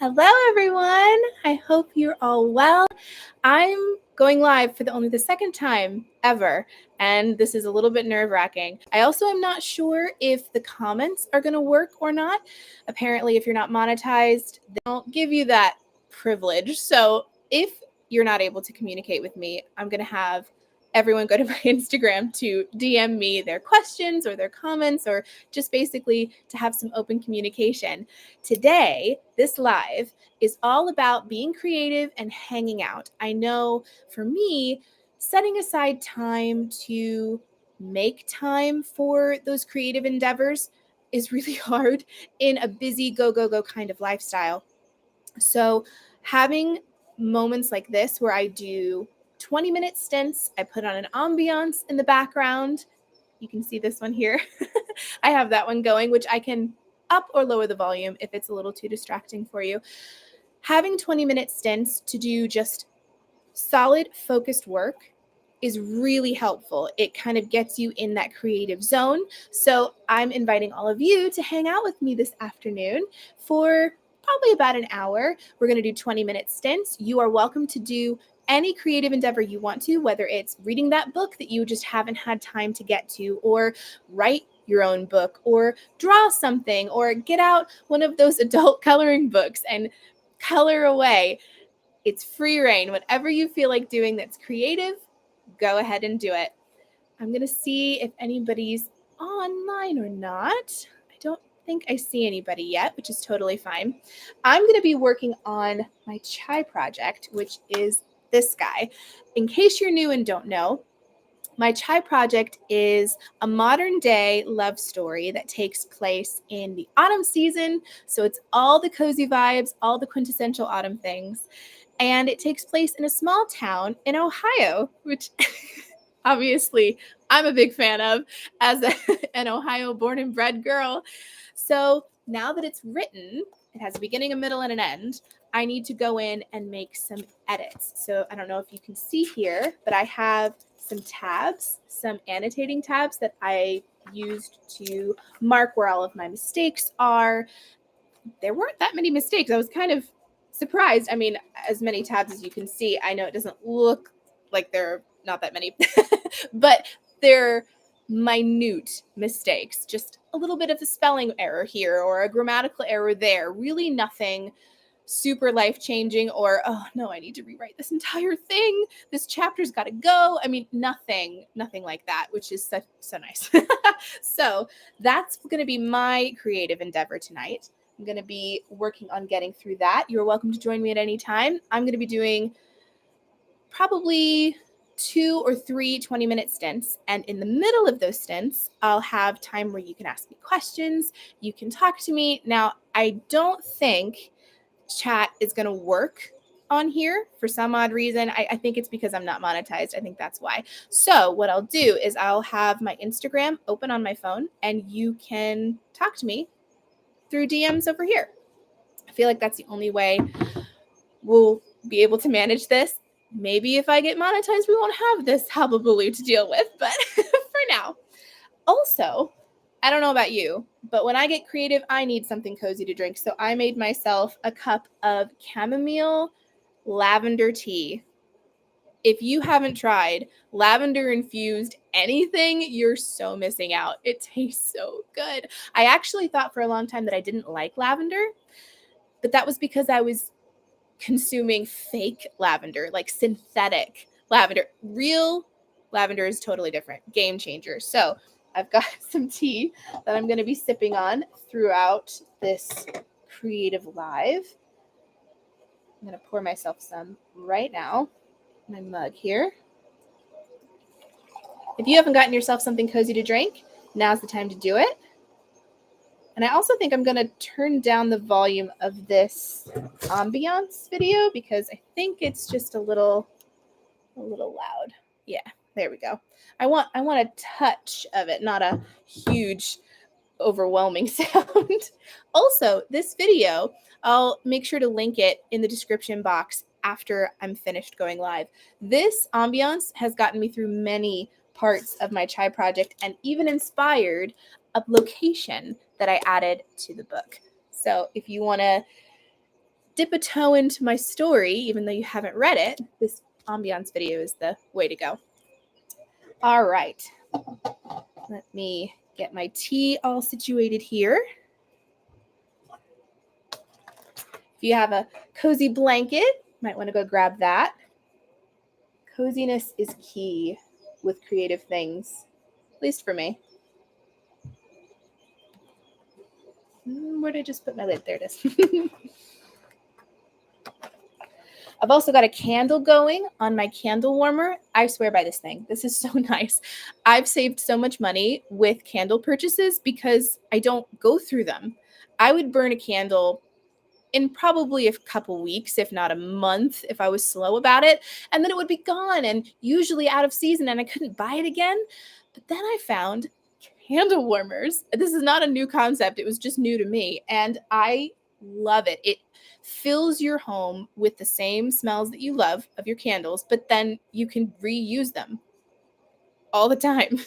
Hello, everyone. I hope you're all well. I'm going live for only the second time ever, and this is a little bit nerve-wracking. I also am not sure if the comments are going to work or not. Apparently, if you're not monetized, they don't give you that privilege. So if you're not able to communicate with me, I'm going to have everyone go to my Instagram to DM me their questions or their comments, or just basically to have some open communication. Today, this live is all about being creative and hanging out. I know for me, setting aside time to make time for those creative endeavors is really hard in a busy go, go, go kind of lifestyle. So having moments like this where I do 20-minute stints, I put on an ambiance in the background. You can see this one here. I have that one going, which I can up or lower the volume if it's a little too distracting for you. Having 20-minute stints to do just solid focused work is really helpful. It kind of gets you in that creative zone. So I'm inviting all of you to hang out with me this afternoon for probably about an hour. We're going to do 20-minute stints. You are welcome to do any creative endeavor you want to, whether it's reading that book that you just haven't had time to get to, or write your own book, or draw something, or get out one of those adult coloring books and color away. It's free reign. Whatever you feel like doing that's creative, go ahead and do it. I'm going to see if anybody's online or not. I don't think I see anybody yet, which is totally fine. I'm going to be working on my chai project, which is this guy. In case you're new and don't know, my chai project is a modern day love story that takes place in the autumn season. So it's all the cozy vibes, all the quintessential autumn things. And it takes place in a small town in Ohio, which obviously I'm a big fan of as an Ohio born and bred girl. So now that it's written, it has a beginning, a middle, and an end. I need to go in and make some edits. So I don't know if you can see here, but I have some tabs, some annotating tabs that I used to mark where all of my mistakes are. There weren't that many mistakes. I was kind of surprised. I mean, as many tabs as you can see, I know it doesn't look like there are not that many, but they're minute mistakes, just a little bit of a spelling error here or a grammatical error there. Really nothing super life-changing or, oh no, I need to rewrite this entire thing. This chapter's got to go. I mean, nothing like that, which is so nice. So that's going to be my creative endeavor tonight. I'm going to be working on getting through that. You're welcome to join me at any time. I'm going to be doing probably 2 or 3 20-minute stints. And in the middle of those stints, I'll have time where you can ask me questions. You can talk to me. Now, I don't think chat is going to work on here for some odd reason. I think it's because I'm not monetized. I think that's why. So what I'll do is I'll have my Instagram open on my phone and you can talk to me through DMs over here. I feel like that's the only way we'll be able to manage this. Maybe if I get monetized, we won't have this hullabaloo to deal with, but for now. Also, I don't know about you, but when I get creative, I need something cozy to drink. So I made myself a cup of chamomile lavender tea. If you haven't tried lavender infused anything, you're so missing out. It tastes so good. I actually thought for a long time that I didn't like lavender, but that was because I was consuming fake lavender, like synthetic lavender. Real lavender is totally different. Game changer. So I've got some tea that I'm going to be sipping on throughout this creative live. I'm going to pour myself some right now. My mug here. If you haven't gotten yourself something cozy to drink, now's the time to do it. And I also think I'm going to turn down the volume of this ambiance video because I think it's just a little loud. Yeah, there we go. I want a touch of it, not a huge, overwhelming sound. Also, this video, I'll make sure to link it in the description box after I'm finished going live. This ambiance has gotten me through many parts of my chai project and even inspired a location that I added to the book. So if you want to dip a toe into my story, even though you haven't read it, this ambiance video is the way to go. All right. Let me get my tea all situated here. If you have a cozy blanket, might want to go grab that. Coziness is key with creative things, at least for me. Where did I just put my lid? There it is. I've also got a candle going on my candle warmer. I swear by this thing. This is so nice. I've saved so much money with candle purchases because I don't go through them. I would burn a candle in probably a couple weeks, if not a month, if I was slow about it. And then it would be gone and usually out of season and I couldn't buy it again. But then I found candle warmers. This is not a new concept. It was just new to me. And I love it. It fills your home with the same smells that you love of your candles, but then you can reuse them all the time.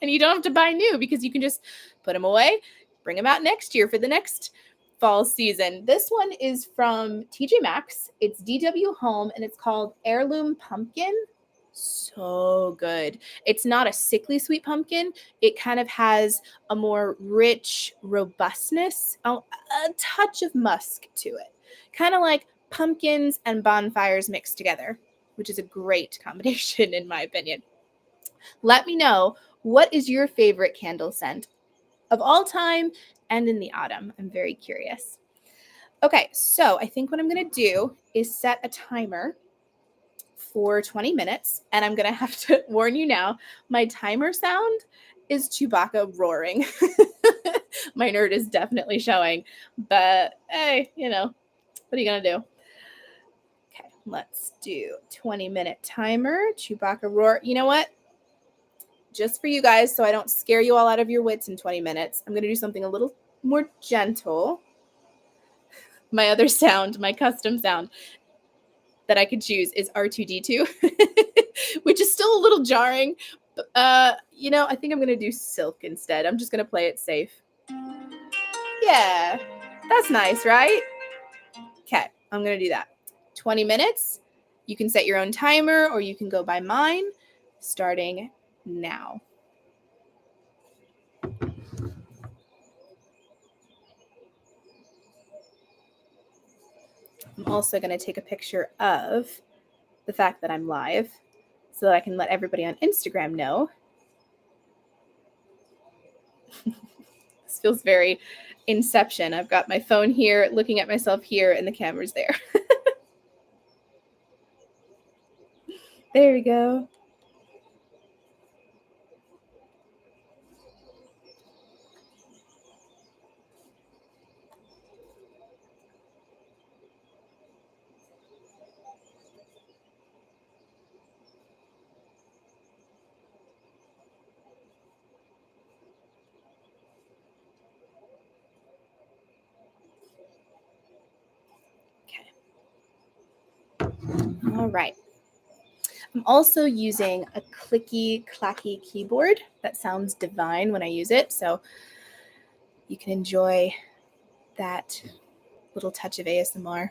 And you don't have to buy new because you can just put them away, bring them out next year for the next fall season. This one is from TJ Maxx. It's DW Home and it's called Heirloom Pumpkin. So good. It's not a sickly sweet pumpkin. It kind of has a more rich robustness, a touch of musk to it. Kind of like pumpkins and bonfires mixed together, which is a great combination in my opinion. Let me know, what is your favorite candle scent of all time and in the autumn? I'm very curious. Okay, so I think what I'm going to do is set a timer for 20 minutes, and I'm going to have to warn you now, my timer sound is Chewbacca roaring. My nerd is definitely showing, but hey, you know, what are you going to do? Okay, let's do 20-minute timer, Chewbacca roar. You know what? Just for you guys, so I don't scare you all out of your wits in 20 minutes, I'm going to do something a little more gentle. My other sound, my custom sound that I could choose is R2D2, which is still a little jarring. You know, I think I'm going to do Silk instead. I'm just going to play it safe. Yeah, that's nice, right? Okay, I'm going to do that. 20 minutes. You can set your own timer or you can go by mine, starting now. I'm also going to take a picture of the fact that I'm live so that I can let everybody on Instagram know. This feels very Inception. I've got my phone here, looking at myself here, and the camera's there. There we go. All right. I'm also using a clicky, clacky keyboard that sounds divine when I use it. So you can enjoy that little touch of ASMR.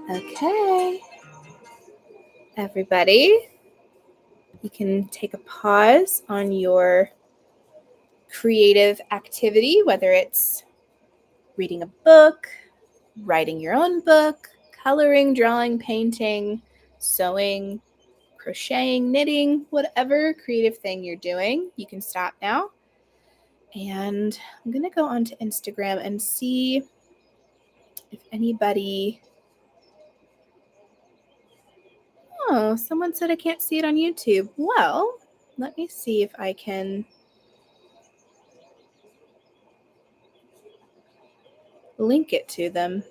Okay. Everybody, you can take a pause on your creative activity, whether it's reading a book, writing your own book, coloring, drawing, painting, sewing, crocheting, knitting, whatever creative thing you're doing. You can stop now. And I'm going to go onto Instagram and see if anybody... Oh, someone said I can't see it on YouTube. Well, let me see if I can link it to them.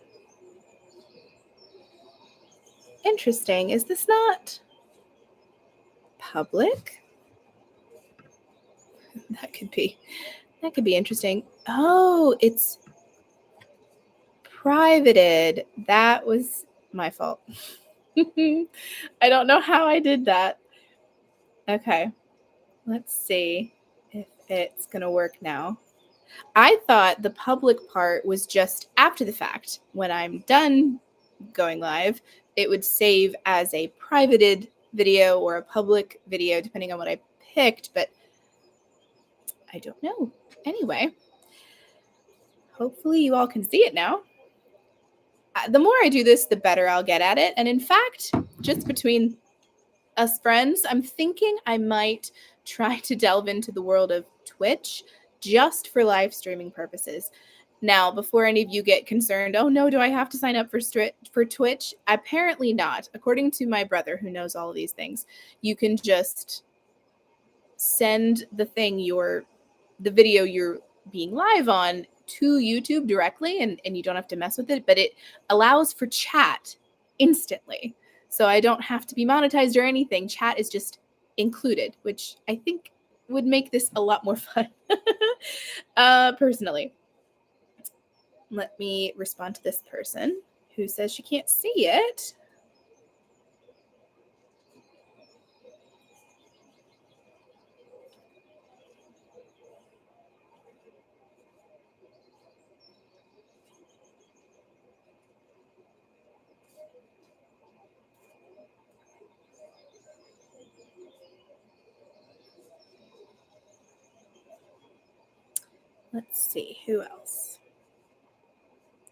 Interesting. Is this not public? That could be interesting. Oh, it's privated. That was my fault. I don't know how I did that. Okay. Let's see if it's going to work now. I thought the public part was just after the fact. When I'm done going live, it would save as a privated video or a public video, depending on what I picked, but I don't know. Anyway, hopefully you all can see it now. The more I do this, the better I'll get at it. And in fact, just between us friends, I'm thinking I might try to delve into the world of Twitch just for live streaming purposes. Now, before any of you get concerned, oh no, do I have to sign up for Twitch? Apparently not. According to my brother, who knows all of these things, you can just send the video you're being live on to YouTube directly, and you don't have to mess with it, but it allows for chat instantly. So I don't have to be monetized or anything. Chat is just included, which I think would make this a lot more fun. Personally. Let me respond to this person who says she can't see it. Let's see, who else?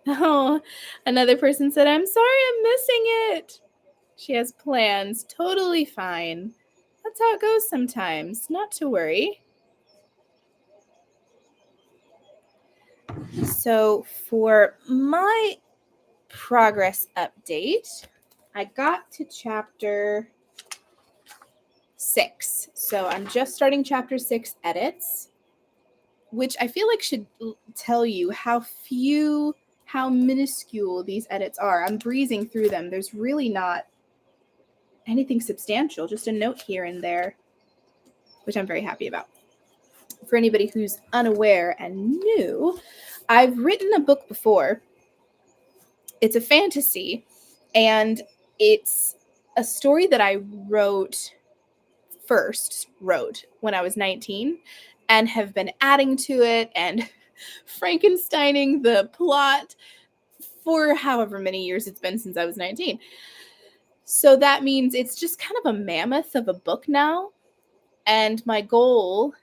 Oh, another person said, I'm sorry I'm missing it. She has plans. Totally fine. That's how it goes sometimes. Not to worry. So for my progress update, I got to chapter 6. So I'm just starting chapter 6 edits, which I feel like should tell you how minuscule these edits are. I'm breezing through them. There's really not anything substantial, just a note here and there, which I'm very happy about. For anybody who's unaware and new, I've written a book before. It's a fantasy, and it's a story that I first wrote when I was 19 and have been adding to it and Frankensteining the plot for however many years it's been since I was 19. So that means it's just kind of a mammoth of a book now. And my goal,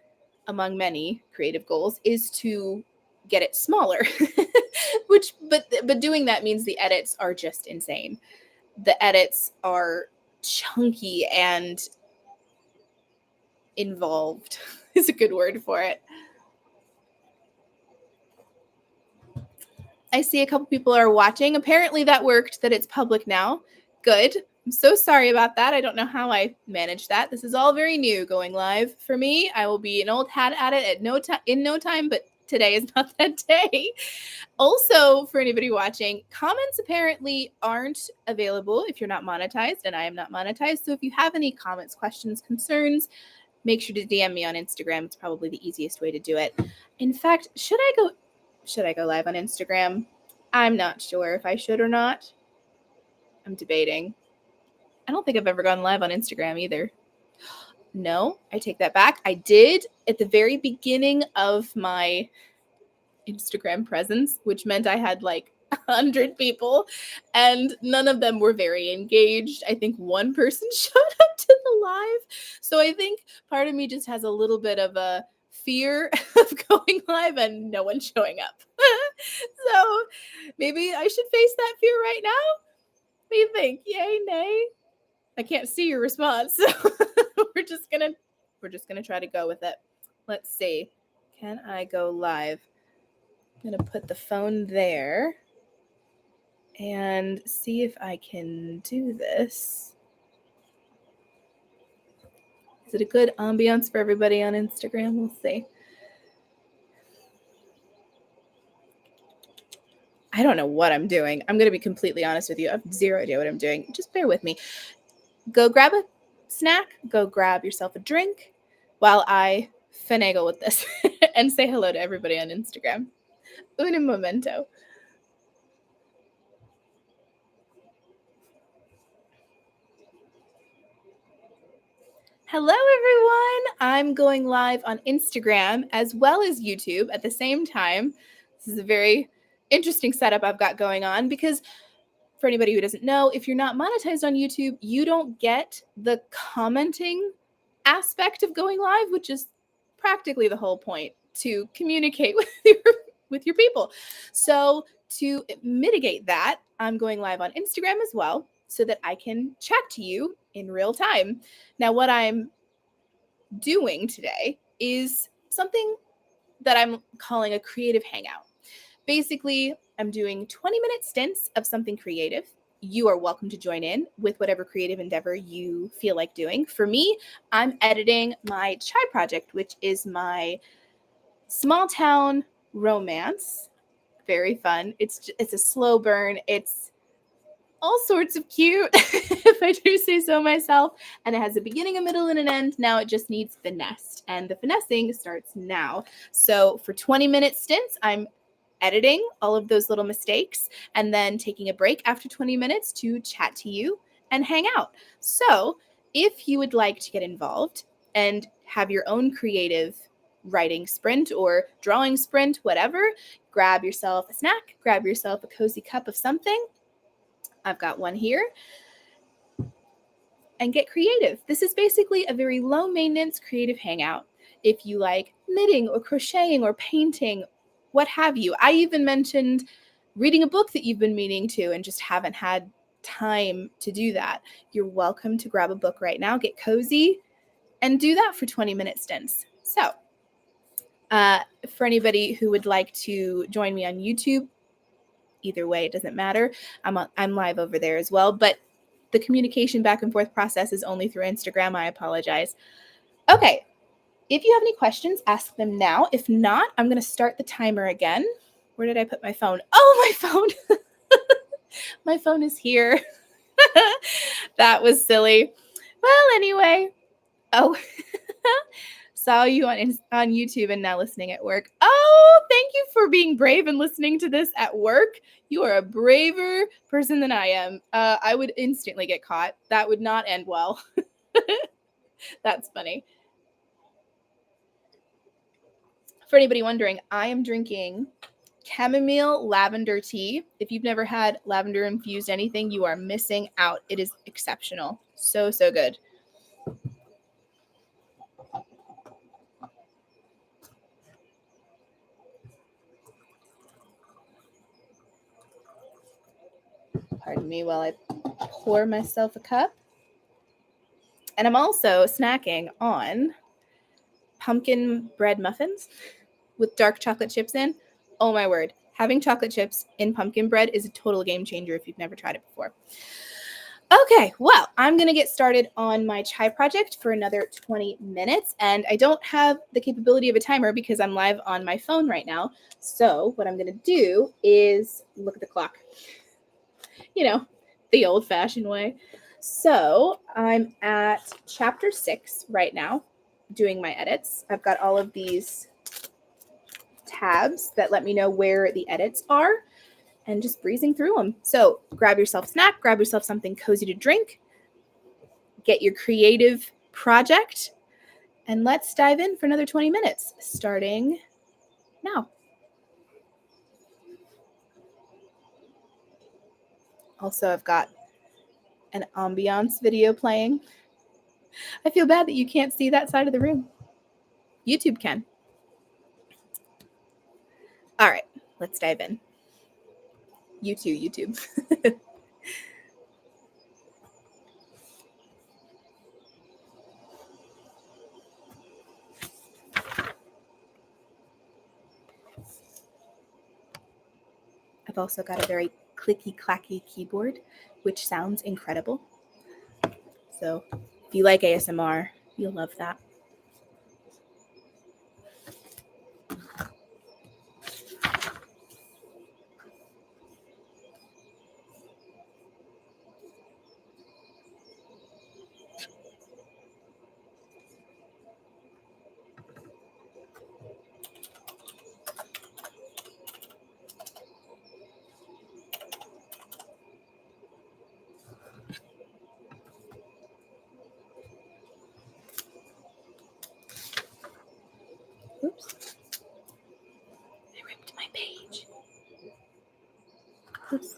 among many creative goals, is to get it smaller. But doing that means the edits are just insane. The edits are chunky and involved is a good word for it. I see a couple people are watching. Apparently that worked, that it's public now. Good. I'm so sorry about that. I don't know how I managed that. This is all very new going live for me. I will be an old hat at it in no time, but today is not that day. Also, for anybody watching, comments apparently aren't available if you're not monetized, and I am not monetized. So if you have any comments, questions, concerns, make sure to DM me on Instagram. It's probably the easiest way to do it. In fact, should I go live on Instagram? I'm not sure if I should or not. I'm debating. I don't think I've ever gone live on Instagram either. No, I take that back. I did at the very beginning of my Instagram presence, which meant I had like 100 people, and none of them were very engaged. I think one person showed up to the live. So I think part of me just has a little bit of a fear of going live and no one showing up. So maybe I should face that fear right now. What do you think? Yay, nay? I can't see your response. So we're just gonna try to go with it. Let's see. Can I go live? I'm gonna put the phone there and see if I can do this. Is it a good ambiance for everybody on Instagram? We'll see. I don't know what I'm doing. I'm going to be completely honest with you. I have zero idea what I'm doing. Just bear with me. Go grab a snack. Go grab yourself a drink while I finagle with this and say hello to everybody on Instagram. Un momento. Hello, everyone. I'm going live on Instagram as well as YouTube at the same time. This is a very interesting setup I've got going on because for anybody who doesn't know, if you're not monetized on YouTube, you don't get the commenting aspect of going live, which is practically the whole point, to communicate with your people. So to mitigate that, I'm going live on Instagram as well so that I can chat to you in real time. Now, what I'm doing today is something that I'm calling a creative hangout. Basically, I'm doing 20-minute stints of something creative. You are welcome to join in with whatever creative endeavor you feel like doing. For me, I'm editing my chai project, which is my small town romance. Very fun. It's a slow burn. It's all sorts of cute, if I do say so myself. And it has a beginning, a middle, and an end. Now it just needs finesse. And the finessing starts now. So for 20-minute stints, I'm editing all of those little mistakes and then taking a break after 20 minutes to chat to you and hang out. So if you would like to get involved and have your own creative writing sprint or drawing sprint, whatever, grab yourself a snack, grab yourself a cozy cup of something. I've got one here. And get creative. This is basically a very low maintenance creative hangout. If you like knitting or crocheting or painting, what have you. I even mentioned reading a book that you've been meaning to and just haven't had time to do that. You're welcome to grab a book right now, get cozy, and do that for 20-minute stints. So for anybody who would like to join me on YouTube, either way, it doesn't matter. I'm live over there as well, but the communication back and forth process is only through Instagram. I apologize. Okay. If you have any questions, ask them now. If not, I'm going to start the timer again. Where did I put my phone? Oh, my phone. My phone is here. That was silly. Well, anyway. Oh, saw you on YouTube and now listening at work. Oh, thank you for being brave and listening to this at work. You are a braver person than I am. I would instantly get caught. That would not end well. That's funny. For anybody wondering, I am drinking chamomile lavender tea. If you've never had lavender infused anything, you are missing out. It is exceptional. So, so good. Pardon me while I pour myself a cup. And I'm also snacking on pumpkin bread muffins with dark chocolate chips in. Oh my word. Having chocolate chips in pumpkin bread is a total game changer if you've never tried it before. Okay, well, I'm going to get started on my chai project for another 20 minutes. And I don't have the capability of a timer because I'm live on my phone right now. So what I'm going to do is look at the clock. You know, the old-fashioned way. So I'm at chapter 6 right now, doing my edits. I've got all of these tabs that let me know where the edits are and just breezing through them. So grab yourself a snack, grab yourself something cozy to drink, get your creative project, and let's dive in for another 20 minutes, starting now. Also, I've got an ambiance video playing. I feel bad that you can't see that side of the room. YouTube can. All right, let's dive in. You too, YouTube. I've also got a very clicky clacky keyboard, which sounds incredible. So if you like ASMR, you'll love that. Oops. I ripped my page. Oops.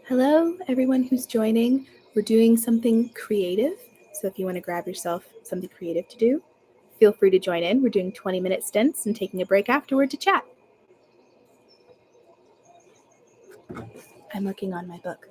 Hello, everyone who's joining. We're doing something creative. So if you want to grab yourself something creative to do, feel free to join in. We're doing 20-minute stints and taking a break afterward to chat. I'm working on my book.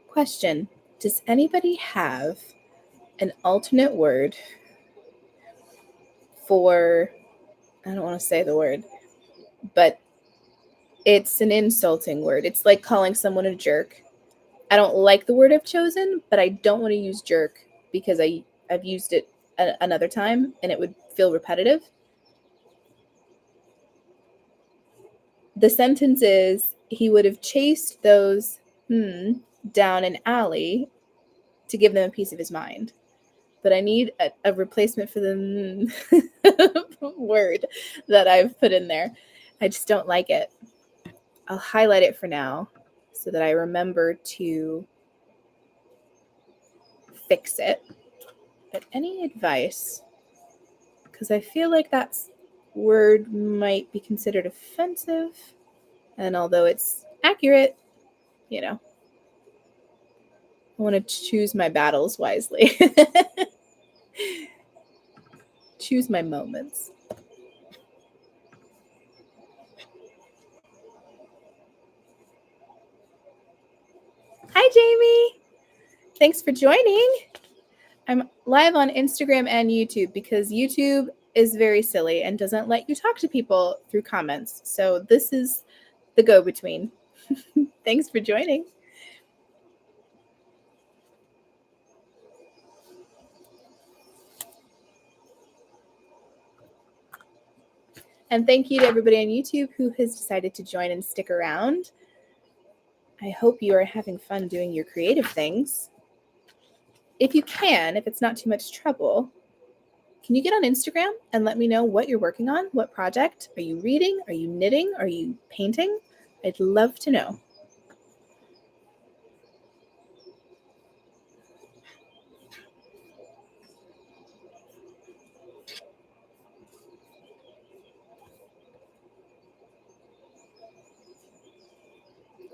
Question: does anybody have an alternate word for, I don't want to say the word, but it's an insulting word. It's like calling someone a jerk. I don't like the word I've chosen, but I don't want to use jerk because I've used it another time and it would feel repetitive. The sentence is, he would have chased those down an alley to give them a piece of his mind. But I need a replacement for the word that I've put in there. I just don't like it. I'll highlight it for now so that I remember to fix it. But any advice? Because I feel like that word might be considered offensive. And although it's accurate, you know, I want to choose my battles wisely. Choose my moments. Hi, Jamie. Thanks for joining. I'm live on Instagram and YouTube because YouTube is very silly and doesn't let you talk to people through comments. So this is the go-between. Thanks for joining. And thank you to everybody on YouTube who has decided to join and stick around. I hope you are having fun doing your creative things. If you can, if it's not too much trouble, can you get on Instagram and let me know what you're working on? What project? Are you reading? Are you knitting? Are you painting? I'd love to know.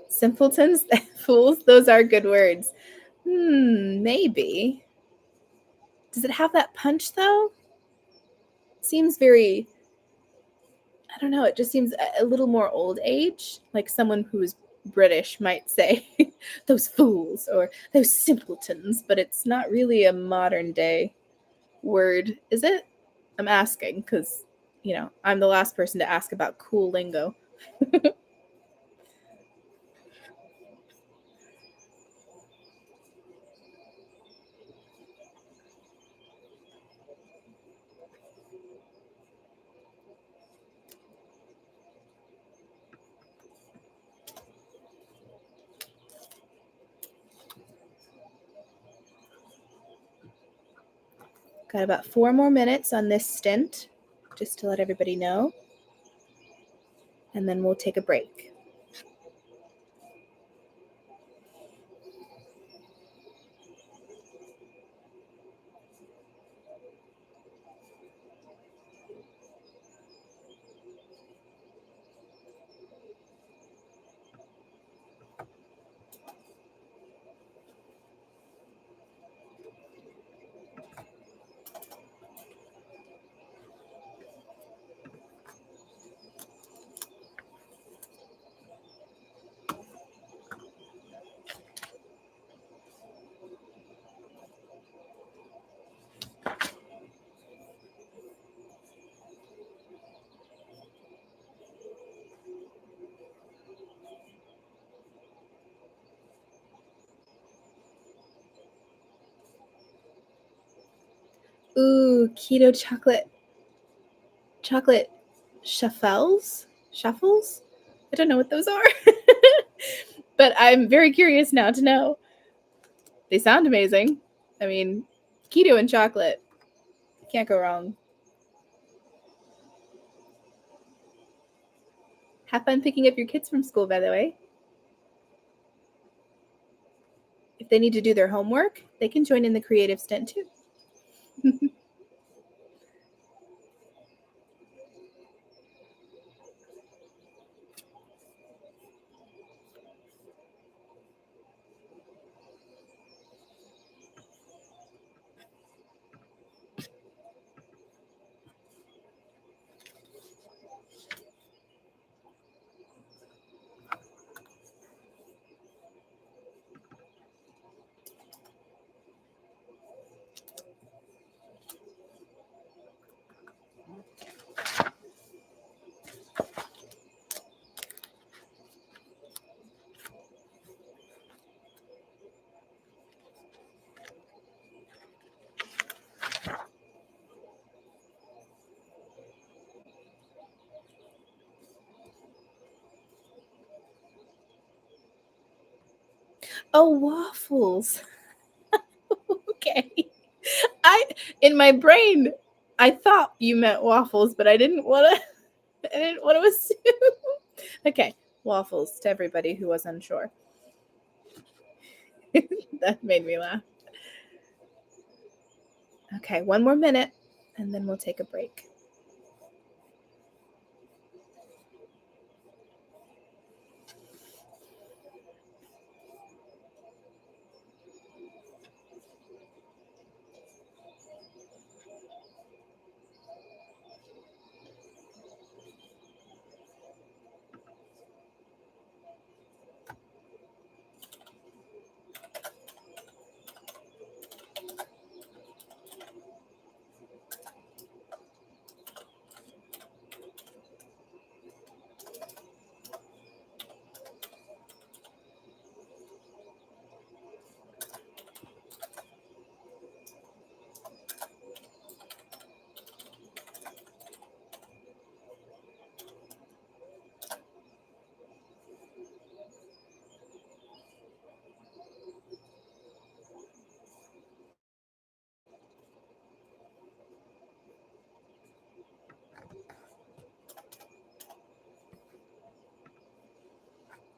Simpletons, fools, those are good words. Maybe. Does it have that punch though? It seems very, I don't know, it just seems a little more old age, like someone who's British might say, those fools or those simpletons, but it's not really a modern day word, is it? I'm asking because, you know, I'm the last person to ask about cool lingo. Got about 4 more minutes on this stint, just to let everybody know. And then we'll take a break. Ooh, keto chocolate shuffles. I don't know what those are, but I'm very curious now to know. They sound amazing. I mean, keto and chocolate. Can't go wrong. Have fun picking up your kids from school, by the way. If they need to do their homework, they can join in the creative stint too. Oh, waffles. Okay. In my brain, I thought you meant waffles, but I didn't want to assume. Okay, waffles to everybody who was unsure. That made me laugh. Okay, one more minute, and then we'll take a break.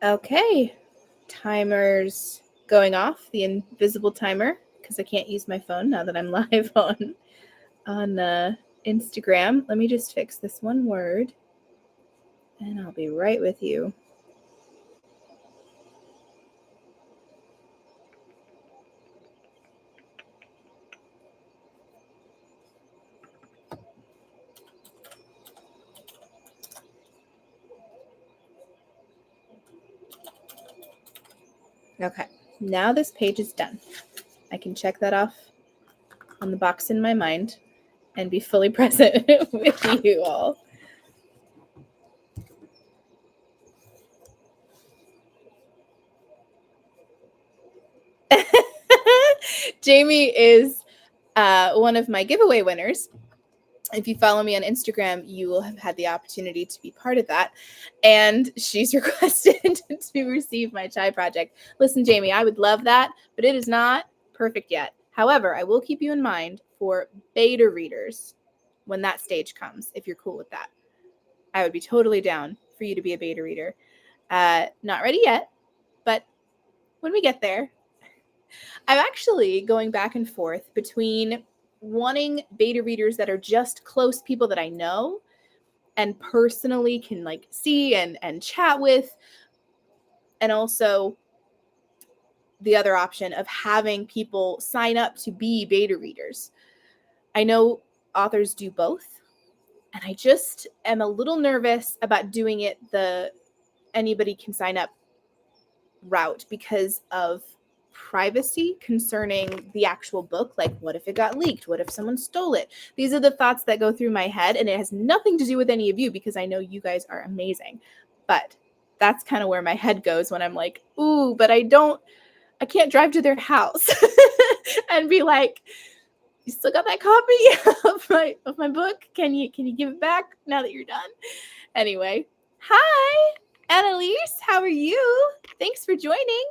Okay, timer's going off, the invisible timer, because I can't use my phone now that I'm live on Instagram. Let me just fix this one word, and I'll be right with you. Okay, now this page is done. I can check that off on the box in my mind and be fully present with you all. Jamie is one of my giveaway winners. If you follow me on Instagram, you will have had the opportunity to be part of that. And she's requested to receive my chai project. Listen, Jamie, I would love that, but it is not perfect yet. However, I will keep you in mind for beta readers when that stage comes, if you're cool with that. I would be totally down for you to be a beta reader. Not ready yet, but when we get there, I'm actually going back and forth between wanting beta readers that are just close people that I know and personally can like see and chat with, and also the other option of having people sign up to be beta readers. I know authors do both, and I just am a little nervous about doing it the anybody can sign up route because of privacy concerning the actual book. Like, what if it got leaked? What if someone stole it? These are the thoughts that go through my head, and it has nothing to do with any of you because I know you guys are amazing. But that's kind of where my head goes when I'm like, ooh, but I can't drive to their house and be like, you still got that copy of my book? Can you give it back now that you're done? Anyway, hi, Annalise. How are you? Thanks for joining.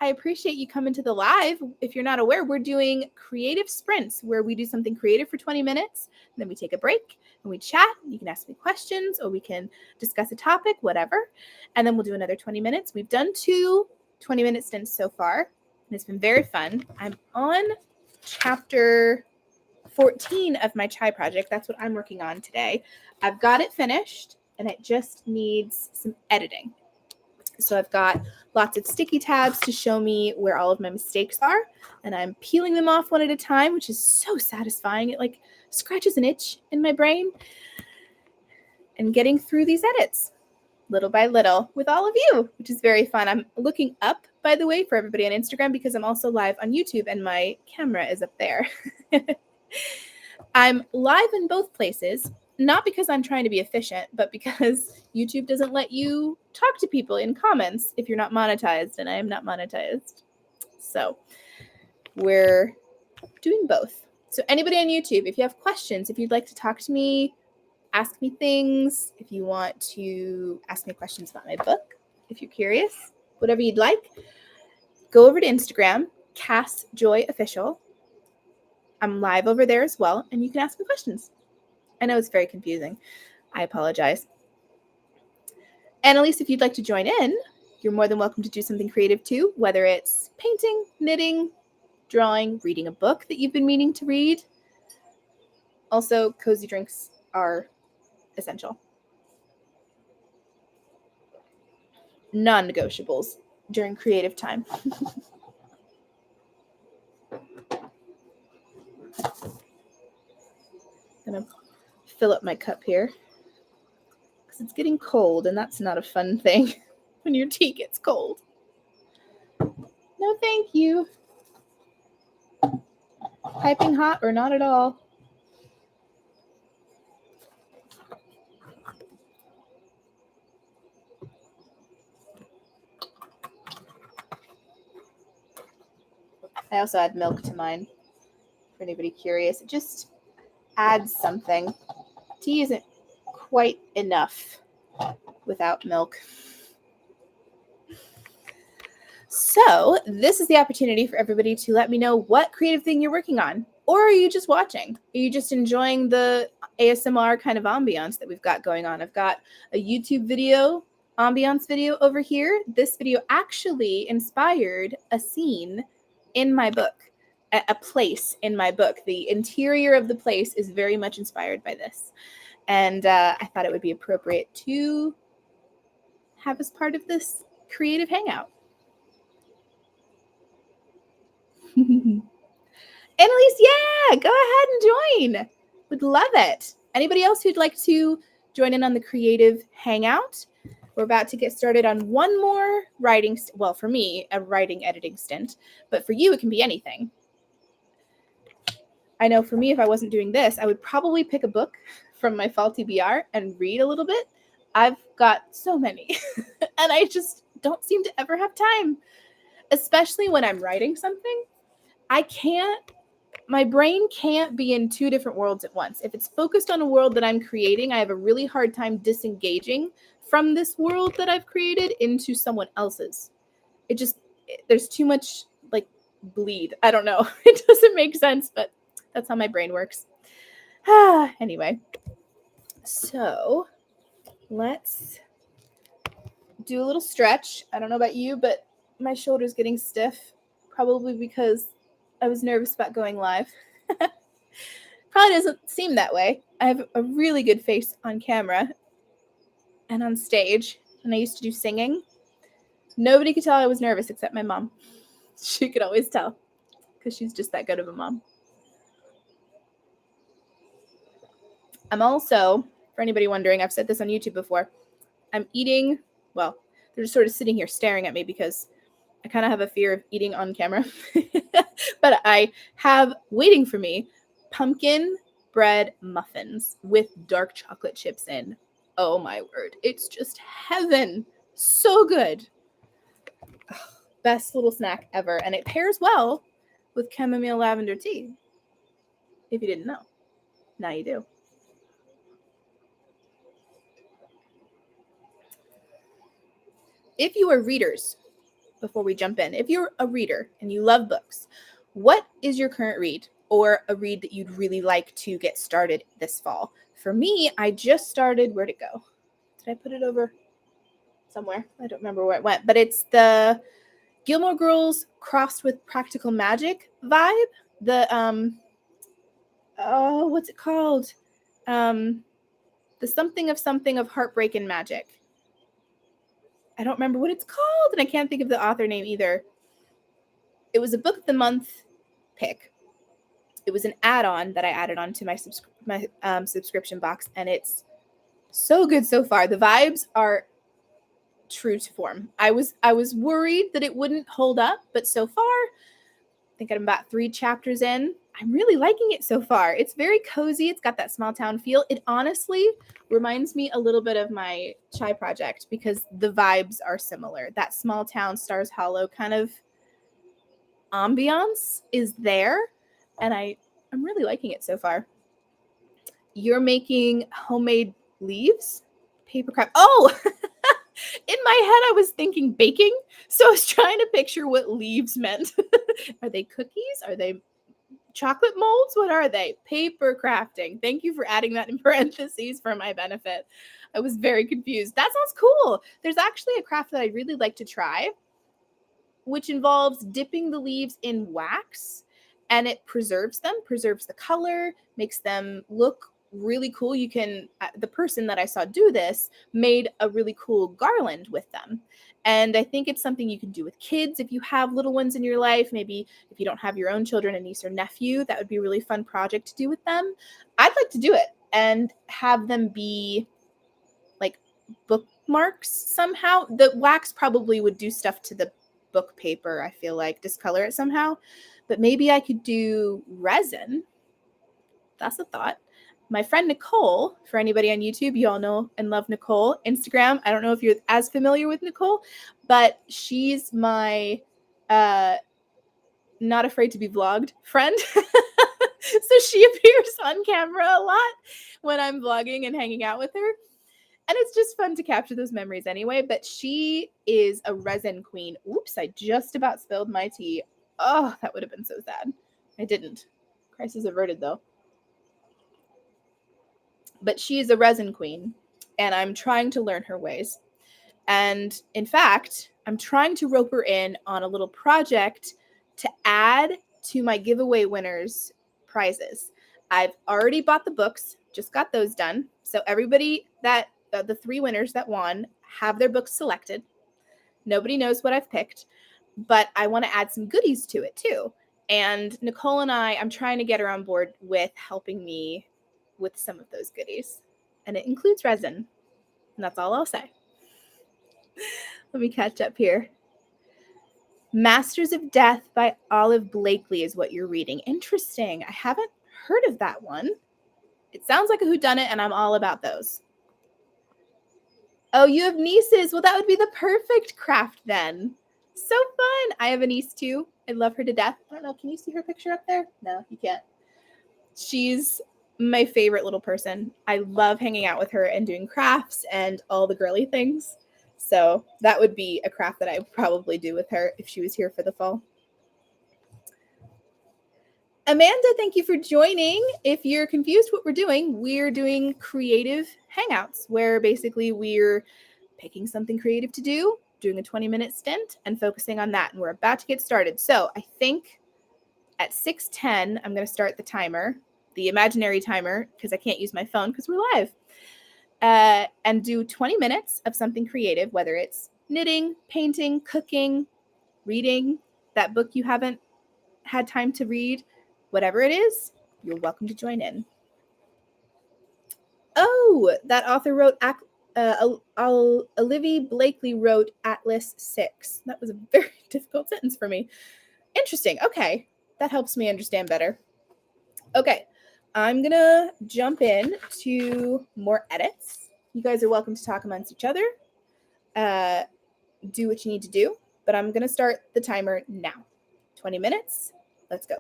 I appreciate you coming to the live. If you're not aware, we're doing creative sprints where we do something creative for 20 minutes, and then we take a break and we chat. You can ask me questions or we can discuss a topic, whatever. And then we'll do another 20 minutes. We've done 2 20-minute stints so far, and it's been very fun. I'm on chapter 14 of my chai project. That's what I'm working on today. I've got it finished and it just needs some editing. So I've got lots of sticky tabs to show me where all of my mistakes are, and I'm peeling them off one at a time, which is so satisfying. It like scratches an itch in my brain, and getting through these edits little by little with all of you, which is very fun. I'm looking up, by the way, for everybody on Instagram because I'm also live on YouTube and my camera is up there. I'm live in both places, not because I'm trying to be efficient, but because YouTube doesn't let you talk to people in comments if you're not monetized, and I am not monetized. So we're doing both. So anybody on YouTube, if you have questions, if you'd like to talk to me, ask me things, if you want to ask me questions about my book, if you're curious, whatever you'd like, go over to Instagram, Cass Joy Official. I'm live over there as well, and you can ask me questions. I know it's very confusing. I apologize. Annalise, if you'd like to join in, you're more than welcome to do something creative too, whether it's painting, knitting, drawing, reading a book that you've been meaning to read. Also, cozy drinks are essential. Non-negotiables during creative time. I'm going to fill up my cup here because it's getting cold, and that's not a fun thing when your tea gets cold. No, thank you. Piping hot or not at all. I also add milk to mine for anybody curious. It just adds something. Tea isn't quite enough without milk. So this is the opportunity for everybody to let me know what creative thing you're working on. Or are you just watching? Are you just enjoying the ASMR kind of ambiance that we've got going on? I've got a YouTube video, ambiance video over here. This video actually inspired a scene in my book, a place in my book. The interior of the place is very much inspired by this. And I thought it would be appropriate to have as part of this creative hangout. Annalise, yeah, go ahead and join. Would love it. Anybody else who'd like to join in on the creative hangout? We're about to get started on one more writing, well, for me, a writing editing stint, but for you, it can be anything. I know for me, if I wasn't doing this, I would probably pick a book from my fall TBR and read a little bit. I've got so many, and I just don't seem to ever have time, especially when I'm writing something. My brain can't be in 2 different worlds at once. If it's focused on a world that I'm creating, I have a really hard time disengaging from this world that I've created into someone else's. There's too much like bleed. I don't know. It doesn't make sense, but that's how my brain works. Anyway, so let's do a little stretch. I don't know about you, but my shoulder's getting stiff, probably because I was nervous about going live. Probably doesn't seem that way. I have a really good face on camera and on stage, and I used to do singing. Nobody could tell I was nervous except my mom. She could always tell because she's just that good of a mom. I'm also, for anybody wondering, I've said this on YouTube before, I'm eating, well, they're just sort of sitting here staring at me because I kind of have a fear of eating on camera. But I have waiting for me pumpkin bread muffins with dark chocolate chips in. Oh my word. It's just heaven. So good. Best little snack ever. And it pairs well with chamomile lavender tea. If you didn't know. Now you do. If you are readers, before we jump in. If you're a reader and you love books, what is your current read or a read that you'd really like to get started this fall? For me, I just started, where'd it go? Did I put it over somewhere? I don't remember where it went, but it's the Gilmore Girls crossed with practical magic vibe. The, what's it called? The something of heartbreak and magic. I don't remember what it's called, and I can't think of the author name either. It was a book of the month pick. It was an add-on that I added onto my subscription box, and it's so good so far. The vibes are true to form. I was worried that it wouldn't hold up, but so far, I think I'm about 3 chapters in. I'm really liking it so far. It's very cozy. It's got that small town feel. It honestly reminds me a little bit of my chai project because the vibes are similar. That small town Stars Hollow kind of ambiance is there, and I'm really liking it so far. You're making homemade leaves? Paper craft. Oh! In my head, I was thinking baking, so I was trying to picture what leaves meant. Are they cookies? Are they chocolate molds? What are they? Paper crafting. Thank you for adding that in parentheses for my benefit. I was very confused. That sounds cool. There's actually a craft that I'd really like to try, which involves dipping the leaves in wax, and it preserves the color, makes them look really cool. You can, the person that I saw do this made a really cool garland with them. And I think it's something you can do with kids if you have little ones in your life. Maybe if you don't have your own children, a niece or nephew, that would be a really fun project to do with them. I'd like to do it and have them be like bookmarks somehow. The wax probably would do stuff to the book paper, I feel like, discolor it somehow. But maybe I could do resin. That's a thought. My friend Nicole, for anybody on YouTube, you all know and love Nicole. Instagram, I don't know if you're as familiar with Nicole, but she's my not afraid to be vlogged friend. So she appears on camera a lot when I'm vlogging and hanging out with her. And it's just fun to capture those memories anyway. But she is a resin queen. Oops, I just about spilled my tea. Oh, that would have been so sad. I didn't. Crisis averted, though. But she is a resin queen, and I'm trying to learn her ways. And in fact, I'm trying to rope her in on a little project to add to my giveaway winners' prizes. I've already bought the books, just got those done. So everybody that, the 3 winners that won, have their books selected. Nobody knows what I've picked, but I want to add some goodies to it too. And Nicole and I'm trying to get her on board with helping me with some of those goodies. And it includes resin. And that's all I'll say. Let me catch up here. Masters of Death by Olive Blakely is what you're reading. Interesting. I haven't heard of that one. It sounds like a whodunit, and I'm all about those. Oh, you have nieces. Well, that would be the perfect craft then. So fun. I have a niece too. I love her to death. I don't know. Can you see her picture up there? No, you can't. She's my favorite little person. I love hanging out with her and doing crafts and all the girly things. So that would be a craft that I would probably do with her if she was here for the fall. Amanda, thank you for joining. If you're confused what we're doing creative hangouts where basically we're picking something creative to do, doing a 20-minute stint, and focusing on that. And we're about to get started. So I think at 6:10, I'm going to start the timer, the imaginary timer, because I can't use my phone because we're live, and do 20 minutes of something creative, whether it's knitting, painting, cooking, reading, that book you haven't had time to read, whatever it is, you're welcome to join in. Oh, that author wrote, Olivia Blakely wrote Atlas 6. That was a very difficult sentence for me. Interesting. Okay. That helps me understand better. Okay. I'm going to jump in to more edits. You guys are welcome to talk amongst each other. Do what you need to do. But I'm going to start the timer now. 20 minutes. Let's go.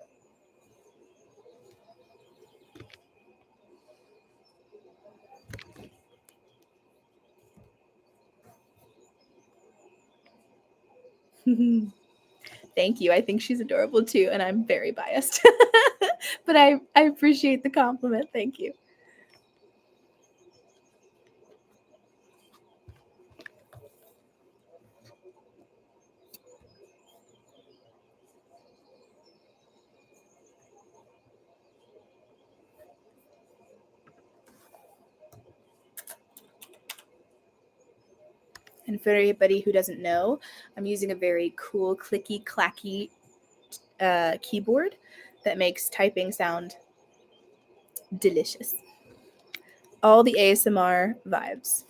Thank you. I think she's adorable too, and I'm very biased. But I appreciate the compliment. Thank you. And for anybody who doesn't know, I'm using a very cool, clicky, clacky keyboard that makes typing sound delicious. All the ASMR vibes.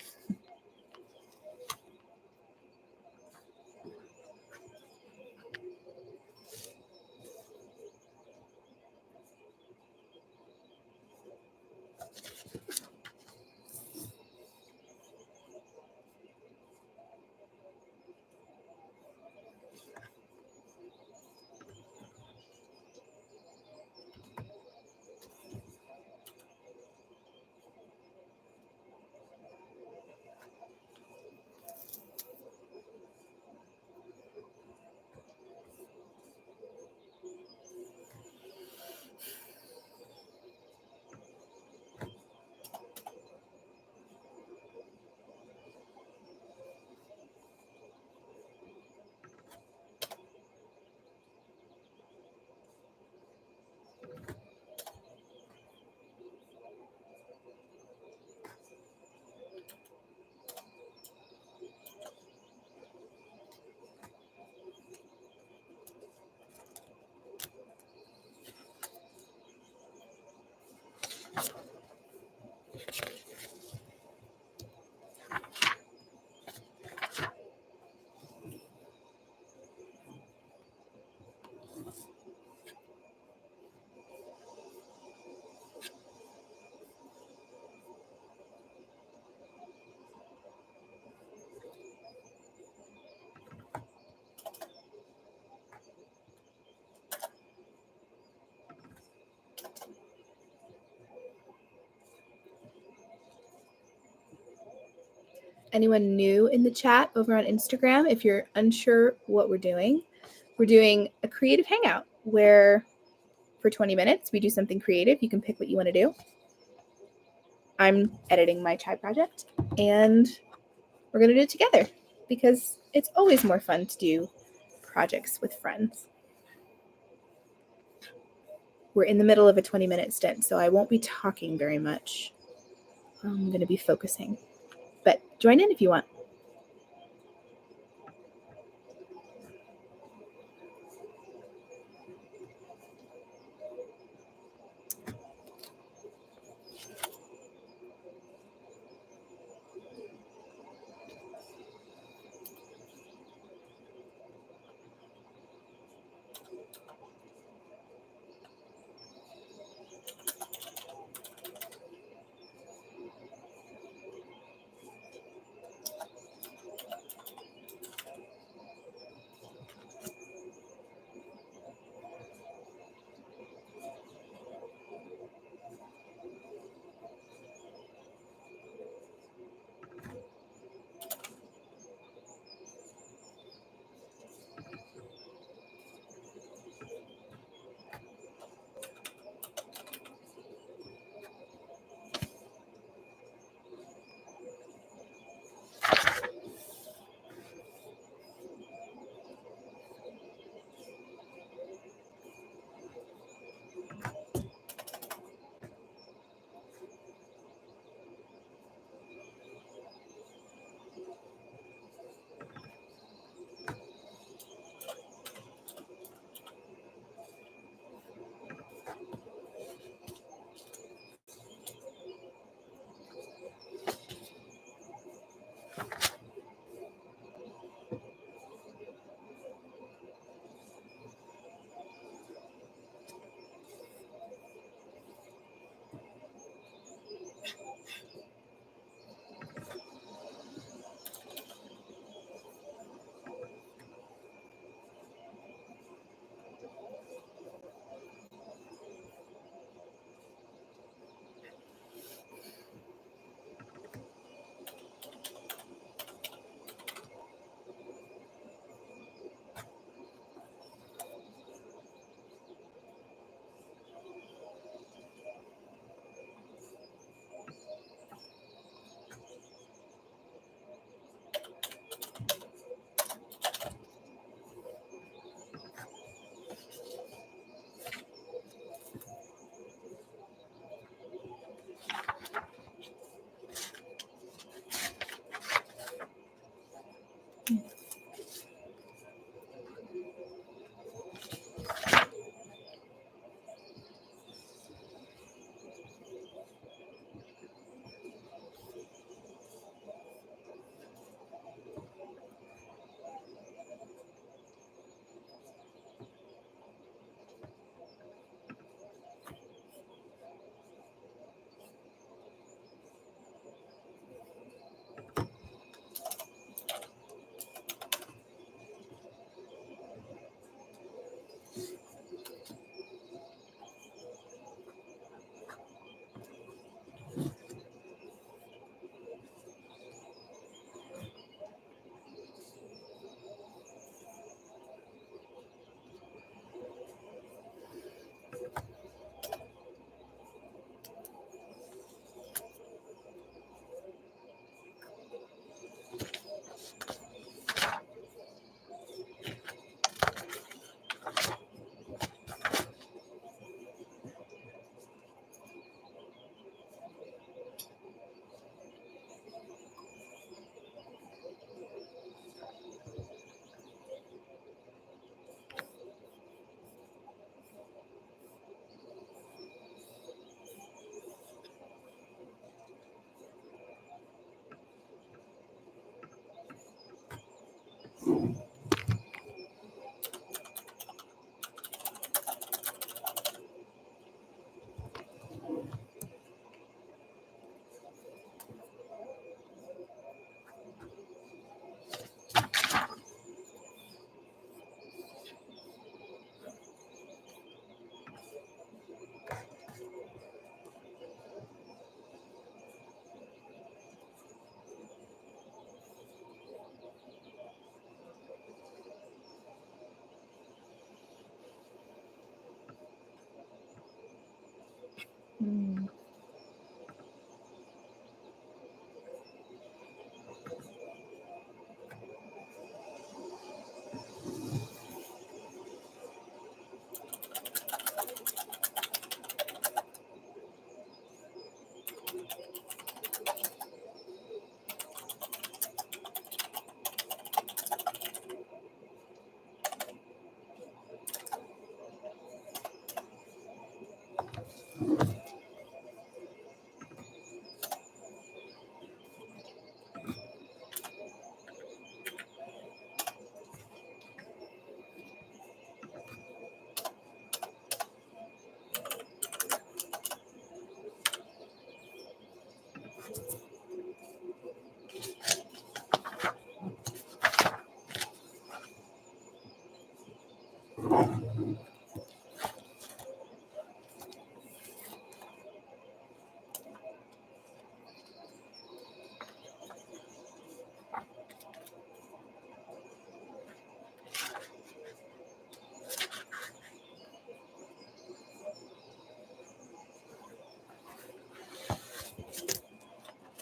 Anyone new in the chat over on Instagram, if you're unsure what we're doing a creative hangout where for 20 minutes we do something creative. You can pick what you want to do. I'm editing my chai project, and we're going to do it together because it's always more fun to do projects with friends. We're in the middle of a 20-minute stint, so I won't be talking very much. I'm going to be focusing. But join in if you want. Mm.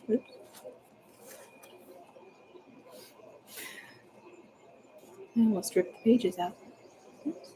Oops. I almost ripped the pages out. Oops.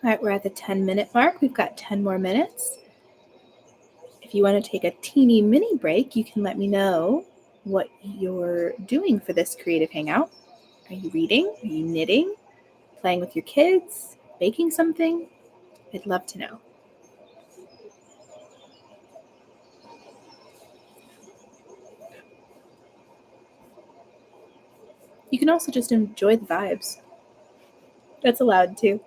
All right, we're at the 10-minute mark. We've got 10 more minutes. If you want to take a teeny mini break, you can let me know what you're doing for this creative hangout. Are you reading? Are you knitting? Playing with your kids? Baking something? I'd love to know. You can also just enjoy the vibes. That's allowed too.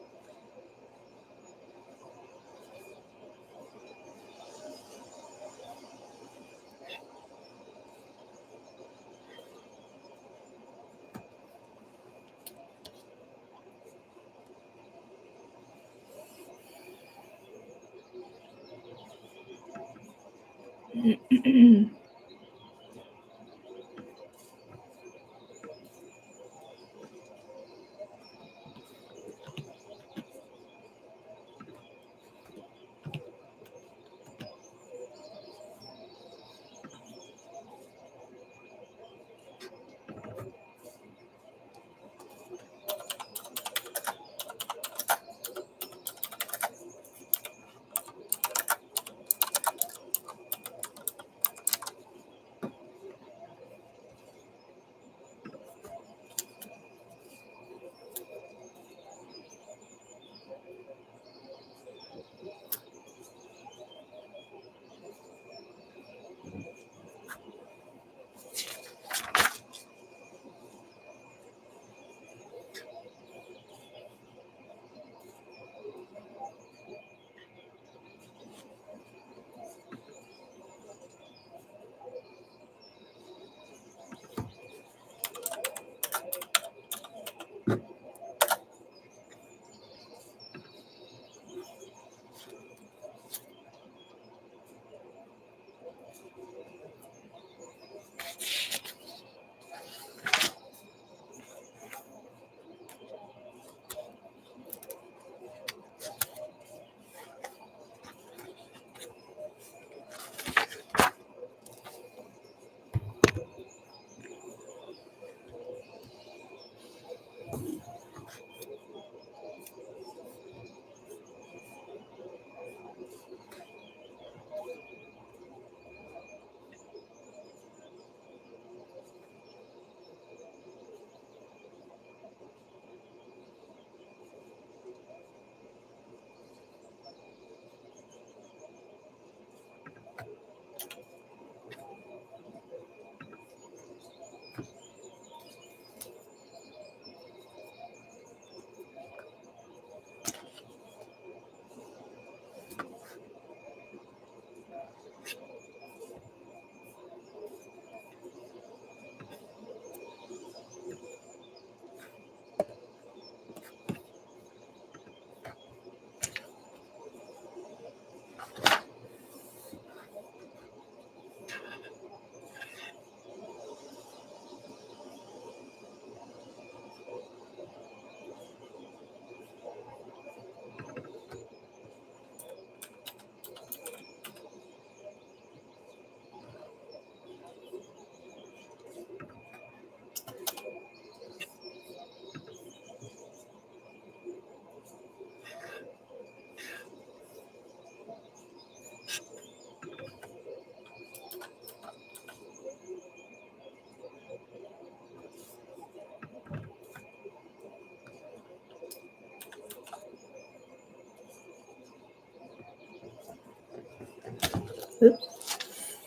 Oops.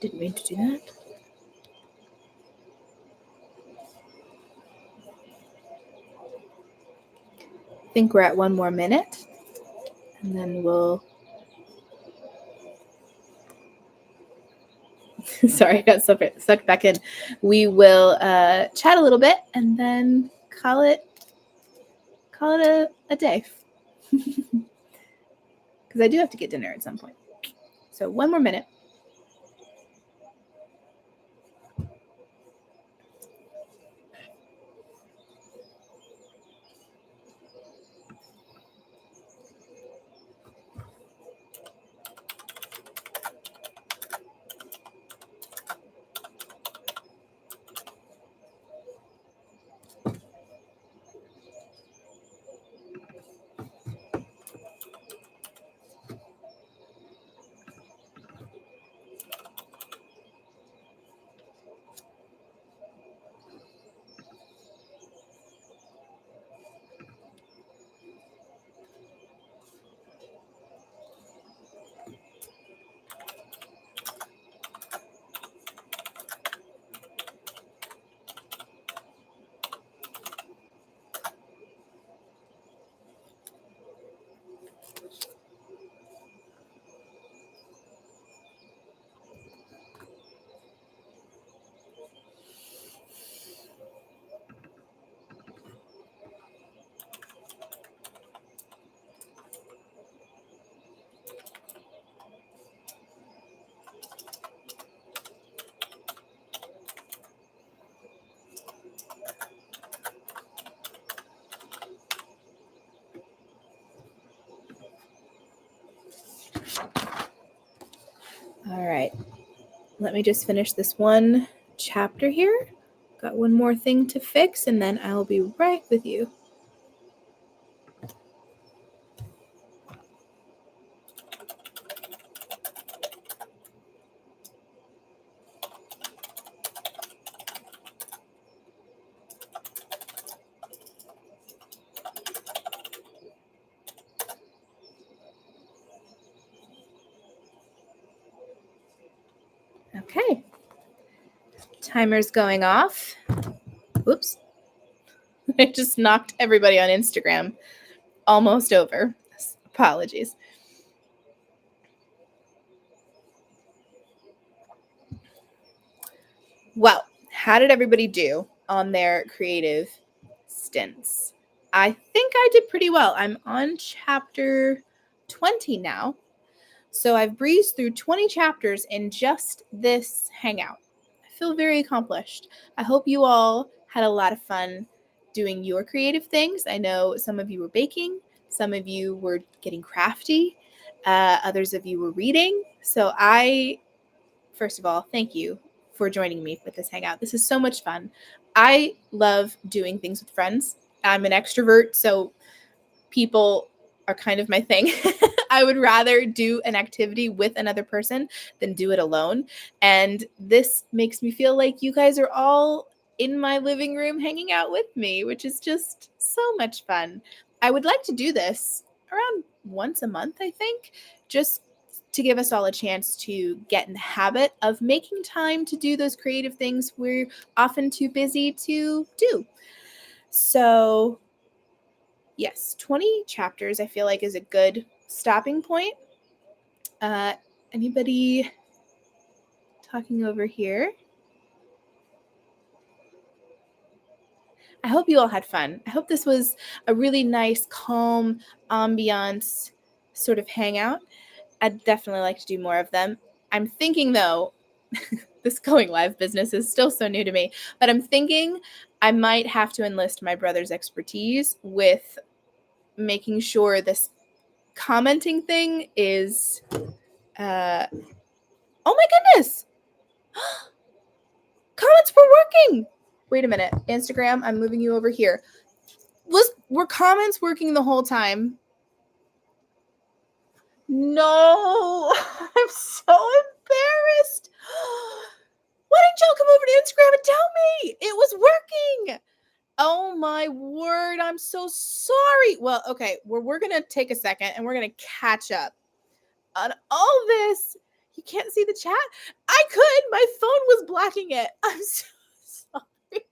Didn't mean to do that. I think we're at 1 more minute, and then we'll... Sorry, I got sucked back in. We will chat a little bit and then call it a day. Because I do have to get dinner at some point. So 1 more minute. All right. Let me just finish this one chapter here. Got one more thing to fix, and then I'll be right with you. Okay. Timer's going off. Whoops. I just knocked everybody on Instagram almost over. Apologies. Well, how did everybody do on their creative stints? I think I did pretty well. I'm on chapter 20 now. So I've breezed through 20 chapters in just this hangout. I feel very accomplished. I hope you all had a lot of fun doing your creative things. I know some of you were baking, some of you were getting crafty, others of you were reading. So first of all, thank you for joining me with this hangout. This is so much fun. I love doing things with friends. I'm an extrovert, so people are kind of my thing. I would rather do an activity with another person than do it alone. And this makes me feel like you guys are all in my living room hanging out with me, which is just so much fun. I would like to do this around once a month, I think, just to give us all a chance to get in the habit of making time to do those creative things we're often too busy to do. So Yes, 20 chapters I feel like is a good stopping point. Anybody talking over here? I hope you all had fun. I hope this was a really nice, calm ambiance sort of hangout. I'd definitely like to do more of them. I'm thinking, though, this going live business is still so new to me, but I'm thinking I might have to enlist my brother's expertise with making sure this commenting thing is oh my goodness, comments were working. Wait a minute, Instagram, I'm moving you over here. Were comments working the whole time? No. I'm so embarrassed. Why didn't y'all come over to Instagram and tell me it was working? Oh my word, I'm so sorry. Well, okay, we're gonna take a second and we're gonna catch up on all this. You can't see the chat? I could. My phone was blocking it. I'm so sorry.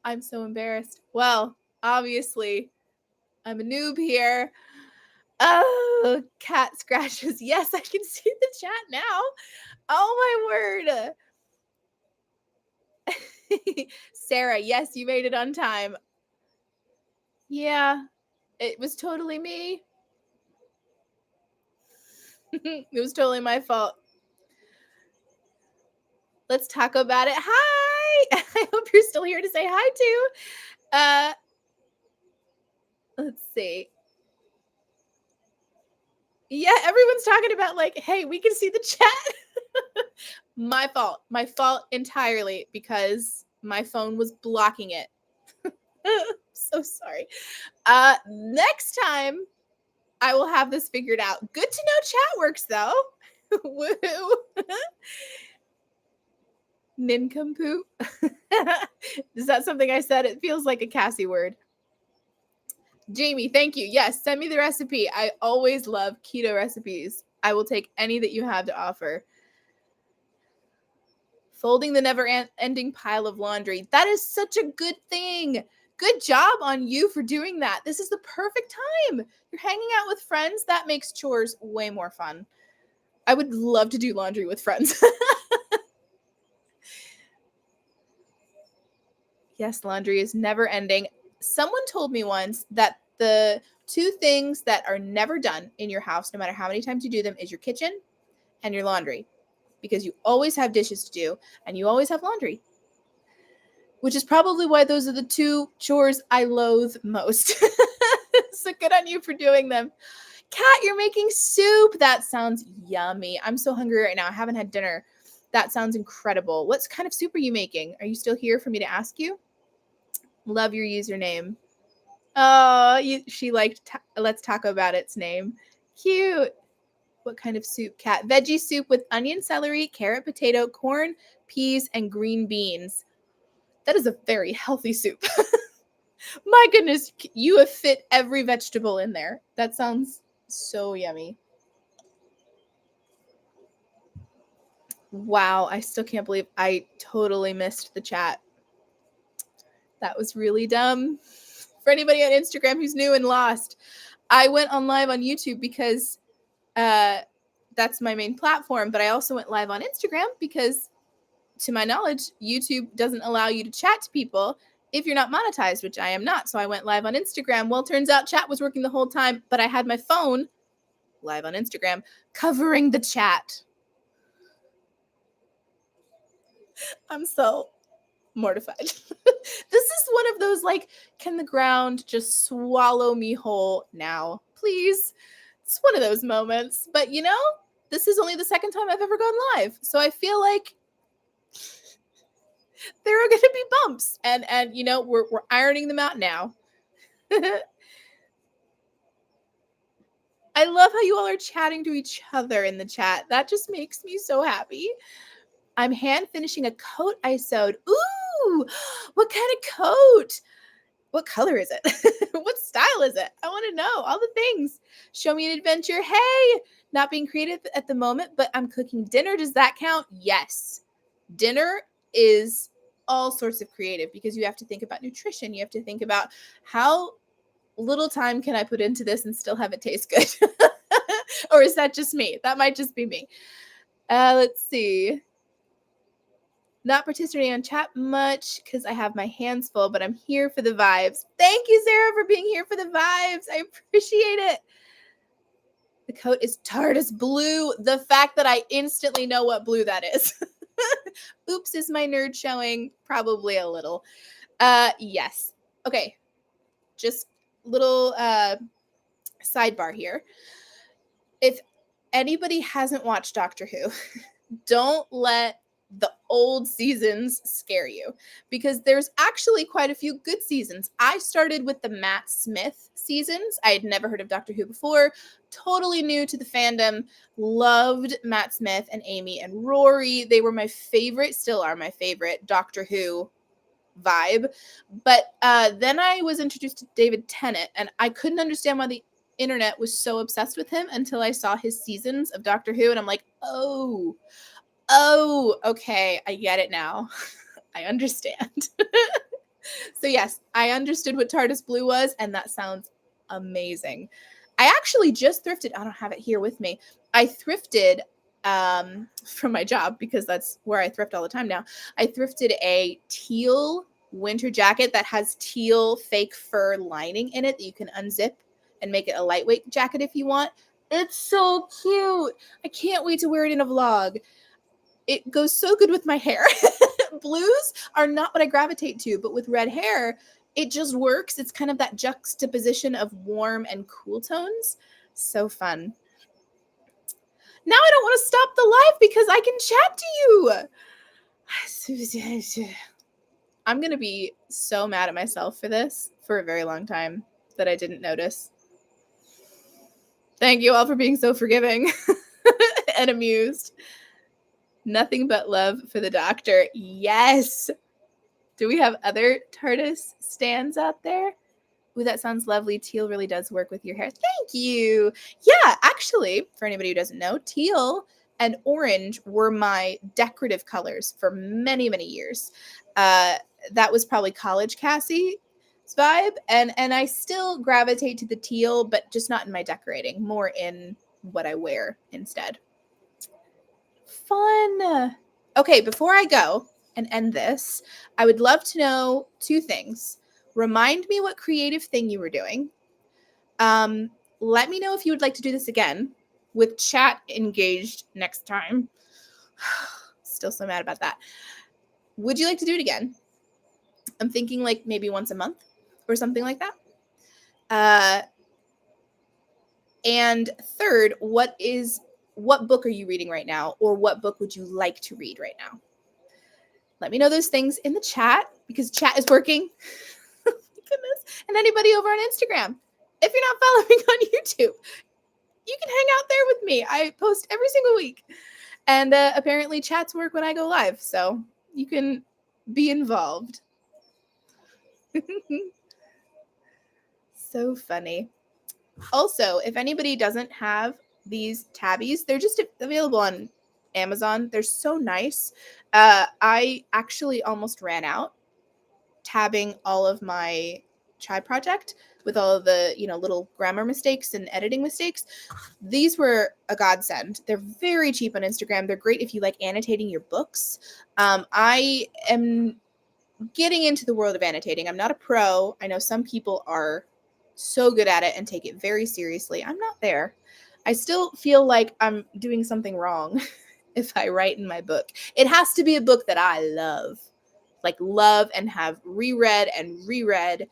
I'm so embarrassed. Well, obviously, I'm a noob here. Oh, cat scratches. Yes, I can see the chat now. Oh my word. Sarah, yes, you made it on time. Yeah, it was totally me. It was totally my fault. Let's talk about it. Hi. I hope you're still here to say hi to. Let's see. Yeah, everyone's talking about like, hey, we can see the chat. My fault. My fault entirely because my phone was blocking it. So sorry. Next time I will have this figured out. Good to know chat works though. Woohoo. Nincompoop. Is that something I said? It feels like a Cassie word. Jamie, thank you. Yes, send me the recipe. I always love keto recipes. I will take any that you have to offer. Folding the never-ending pile of laundry. That is such a good thing. Good job on you for doing that. This is the perfect time. You're hanging out with friends. That makes chores way more fun. I would love to do laundry with friends. Yes, laundry is never ending. Someone told me once that the two things that are never done in your house, no matter how many times you do them, is your kitchen and your laundry. Because you always have dishes to do and you always have laundry. Which is probably why those are the two chores I loathe most. So good on you for doing them. Kat, you're making soup. That sounds yummy. I'm so hungry right now. I haven't had dinner. That sounds incredible. What kind of soup are you making? Are you still here for me to ask you? Love your username. Oh, she liked Let's Talk About It's name. Cute. What kind of soup, Kat? Veggie soup with onion, celery, carrot, potato, corn, peas, and green beans. That is a very healthy soup. My goodness, you have fit every vegetable in there. That sounds so yummy. Wow, I still can't believe I totally missed the chat. That was really dumb. For anybody on Instagram who's new and lost, I went on live on YouTube because that's my main platform, but I also went live on Instagram because, to my knowledge, YouTube doesn't allow you to chat to people if you're not monetized, which I am not. So I went live on Instagram. Well, turns out chat was working the whole time, but I had my phone live on Instagram covering the chat. I'm so mortified. This is one of those like, can the ground just swallow me whole now, please? It's one of those moments. But you know, this is only the second time I've ever gone live, so I feel like there are going to be bumps, and you know, we're ironing them out now. I love how you all are chatting to each other in the chat. That just makes me so happy. I'm hand finishing a coat I sewed. Ooh, what kind of coat? What color is it? What style is it? I want to know all the things. Show me an adventure. Hey, not being creative at the moment, but I'm cooking dinner. Does that count? Yes. Dinner is all sorts of creative because you have to think about nutrition. You have to think about how little time can I put into this and still have it taste good? Or is that just me? That might just be me. Let's see. Not participating on chat much because I have my hands full, but I'm here for the vibes. Thank you, Sarah, for being here for the vibes. I appreciate it. The coat is TARDIS blue. The fact that I instantly know what blue that is. Oops, is my nerd showing? Probably a little. Yes. Okay. Just little sidebar here. If anybody hasn't watched Doctor Who, don't let the old seasons scare you, because there's actually quite a few good seasons. I started with the Matt Smith seasons. I had never heard of Doctor Who before. Totally new to the fandom. Loved Matt Smith and Amy and Rory. They were my favorite, still are my favorite Doctor Who vibe. But then I was introduced to David Tennant, and I couldn't understand why the internet was so obsessed with him until I saw his seasons of Doctor Who, and I'm like, oh, okay, I get it now. I understand. So yes, I understood what TARDIS Blue was, and that sounds amazing. I actually just thrifted. I don't have it here with me. I thrifted from my job, because that's where I thrift all the time now. I thrifted a teal winter jacket that has teal fake fur lining in it that you can unzip and make it a lightweight jacket if you want. It's so cute. I can't wait to wear it in a vlog. It goes so good with my hair. Blues are not what I gravitate to, but with red hair, it just works. It's kind of that juxtaposition of warm and cool tones. So fun. Now I don't want to stop the live because I can chat to you. I'm going to be so mad at myself for this for a very long time that I didn't notice. Thank you all for being so forgiving and amused. Nothing but love for the Doctor. Yes. Do we have other TARDIS stands out there? Ooh, that sounds lovely. Teal really does work with your hair. Thank you. Yeah, actually, for anybody who doesn't know, teal and orange were my decorative colors for many, many years. That was probably college Cassie's vibe. And I still gravitate to the teal, but just not in my decorating, more in what I wear instead. Fun. Okay, before I go and end this, I would love to know two things. Remind me what creative thing you were doing. Let me know if you would like to do this again with chat engaged next time. Still so mad about that. Would you like to do it again? I'm thinking like maybe once a month or something like that. And third, what book are you reading right now, or what book would you like to read right now? Let me know those things in the chat, because chat is working. Oh my goodness. And anybody over on Instagram, if you're not following on YouTube, you can hang out there with me. I post every single week. And apparently chats work when I go live, so you can be involved. So funny. Also, if anybody doesn't have these tabbies, they're just available on Amazon. They're so nice. I actually almost ran out tabbing all of my chai project with all of the, little grammar mistakes and editing mistakes. These were a godsend. They're very cheap on Instagram. They're great if you like annotating your books. I am getting into the world of annotating. I'm not a pro. I know some people are so good at it and take it very seriously. I'm not there. I still feel like I'm doing something wrong if I write in my book. It has to be a book that I love and have reread and reread.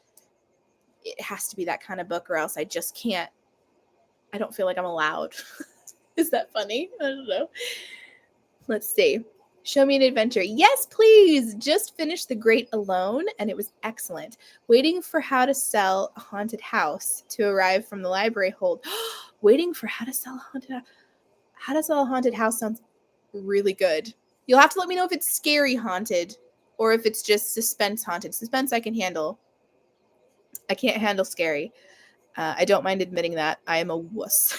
It has to be that kind of book, or else I just can't. I don't feel like I'm allowed. Is that funny? I don't know. Let's see. Show me an adventure. Yes, please. Just finished The Great Alone, and it was excellent. Waiting for How to Sell a Haunted House to arrive from the library hold. Waiting for How to Sell a Haunted House. How to Sell a Haunted House sounds really good. You'll have to let me know if it's scary haunted or if it's just suspense haunted. Suspense I can handle. I can't handle scary. I don't mind admitting that. I am a wuss.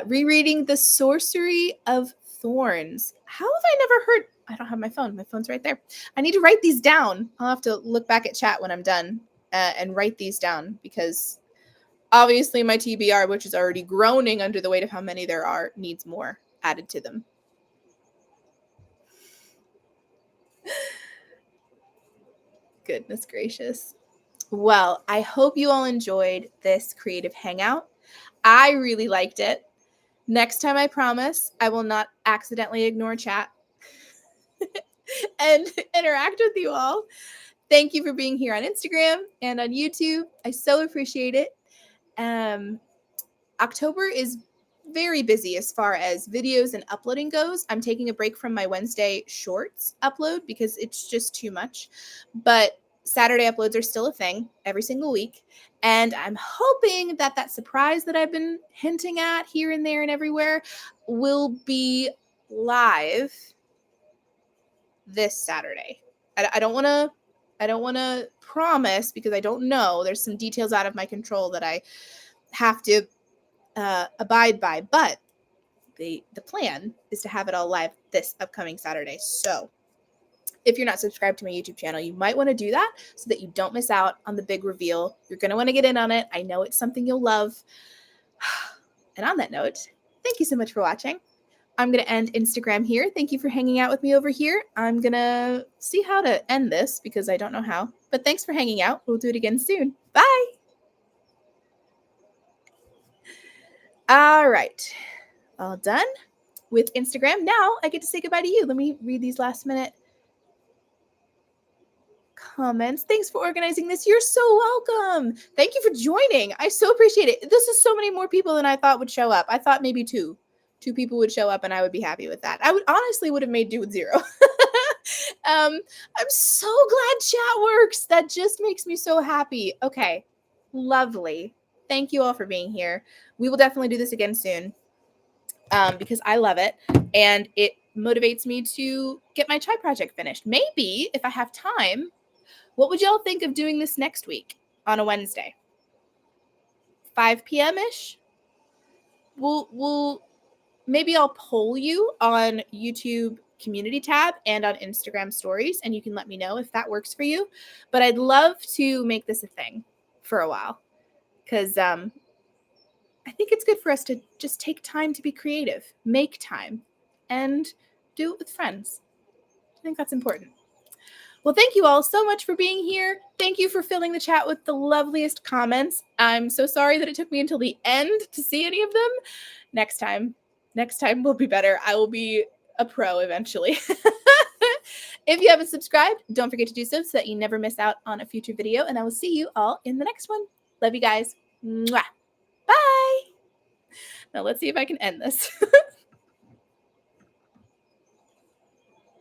Rereading The Sorcery of Thorns. How have I never heard? I don't have my phone. My phone's right there. I need to write these down. I'll have to look back at chat when I'm done. and write these down, because obviously my TBR, which is already groaning under the weight of how many there are, needs more added to them. Goodness gracious. Well, I hope you all enjoyed this creative hangout. I really liked it. Next time, I promise, I will not accidentally ignore chat and interact with you all. Thank you for being here on Instagram and on YouTube. I so appreciate it. October is very busy as far as videos and uploading goes. I'm taking a break from my Wednesday shorts upload because it's just too much. But Saturday uploads are still a thing every single week. And I'm hoping that that surprise that I've been hinting at here and there and everywhere will be live this Saturday. I don't want to promise because I don't know. There's some details out of my control that I have to abide by, but the plan is to have it all live this upcoming Saturday. So if you're not subscribed to my YouTube channel, you might want to do that so that you don't miss out on the big reveal. You're going to want to get in on it. I know it's something you'll love. And on that note, thank you so much for watching. I'm going to end Instagram here. Thank you for hanging out with me over here. I'm going to see how to end this because I don't know how. But thanks for hanging out. We'll do it again soon. Bye. All right. All done with Instagram. Now I get to say goodbye to you. Let me read these last minute comments. Thanks for organizing this. You're so welcome. Thank you for joining. I so appreciate it. This is so many more people than I thought would show up. I thought maybe two people would show up and I would be happy with that. I would honestly would have made do with 0. I'm so glad chat works. That just makes me so happy. Okay. Lovely. Thank you all for being here. We will definitely do this again soon. Because I love it and it motivates me to get my chai project finished. Maybe if I have time, what would y'all think of doing this next week on a Wednesday? 5 p.m.-ish? Maybe I'll poll you on YouTube community tab and on Instagram stories, and you can let me know if that works for you. But I'd love to make this a thing for a while because I think it's good for us to just take time to be creative, make time, and do it with friends. I think that's important. Well, thank you all so much for being here. Thank you for filling the chat with the loveliest comments. I'm so sorry that it took me until the end to see any of them. Next time will be better. I will be a pro eventually. If you haven't subscribed, don't forget to do so that you never miss out on a future video. And I will see you all in the next one. Love you guys. Mwah. Bye. Now let's see if I can end this.